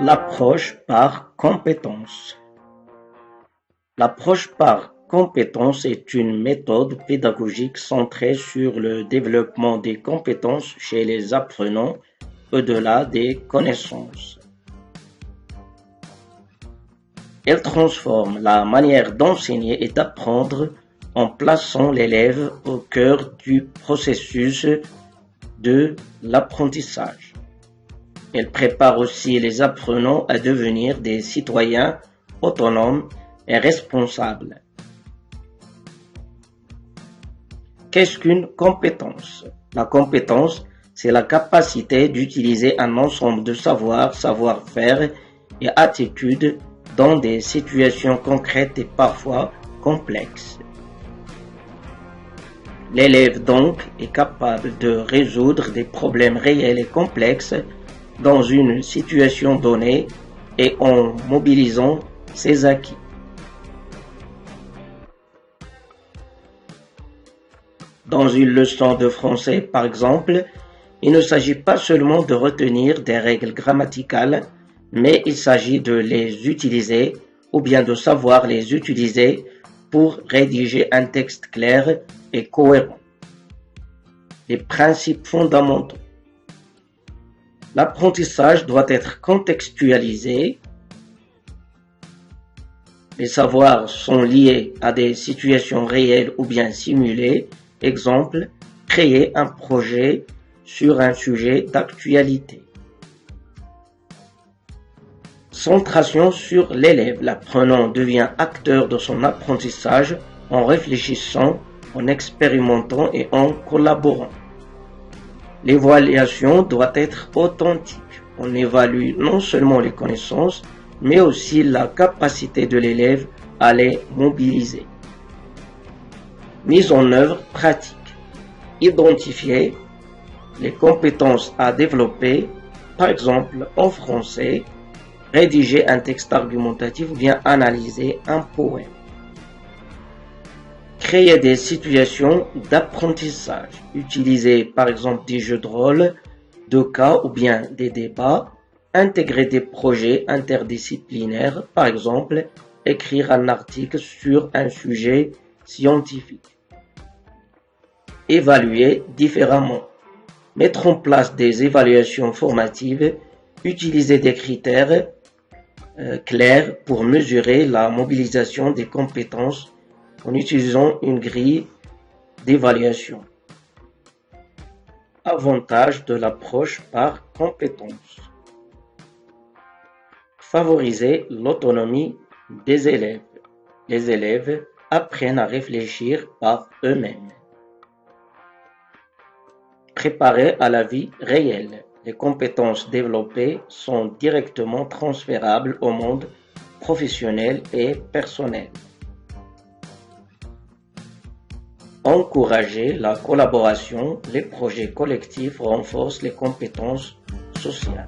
L'approche par compétence. L'approche par compétence est une méthode pédagogique centrée sur le développement des compétences chez les apprenants au-delà des connaissances. Elle transforme la manière d'enseigner et d'apprendre en plaçant l'élève au cœur du processus de l'apprentissage. Elle prépare aussi les apprenants à devenir des citoyens autonomes et responsables. Qu'est-ce qu'une compétence? La compétence, c'est la capacité d'utiliser un ensemble de savoirs, savoir-faire et attitudes dans des situations concrètes et parfois complexes. L'élève donc est capable de résoudre des problèmes réels et complexes dans une situation donnée et en mobilisant ses acquis. Dans une leçon de français, par exemple, il ne s'agit pas seulement de retenir des règles grammaticales, mais il s'agit de les utiliser ou bien de savoir les utiliser pour rédiger un texte clair et cohérent. Les principes fondamentaux. L'apprentissage doit être contextualisé. Les savoirs sont liés à des situations réelles ou bien simulées. Exemple, créer un projet sur un sujet d'actualité. Centration sur l'élève. L'apprenant devient acteur de son apprentissage en réfléchissant, en expérimentant et en collaborant. L'évaluation doit être authentique. On évalue non seulement les connaissances, mais aussi la capacité de l'élève à les mobiliser. Mise en œuvre pratique. Identifier les compétences à développer, par exemple en français, rédiger un texte argumentatif ou bien analyser un poème. Créer des situations d'apprentissage. Utiliser par exemple des jeux de rôle, de cas ou bien des débats. Intégrer des projets interdisciplinaires, par exemple écrire un article sur un sujet scientifique. Évaluer différemment. Mettre en place des évaluations formatives. Utiliser des critères clairs pour mesurer la mobilisation des compétences en utilisant une grille d'évaluation. Avantages de l'approche par compétences. Favoriser l'autonomie des élèves. Les élèves apprennent à réfléchir par eux-mêmes. Préparer à la vie réelle. Les compétences développées sont directement transférables au monde professionnel et personnel. Encourager la collaboration, les projets collectifs renforcent les compétences sociales.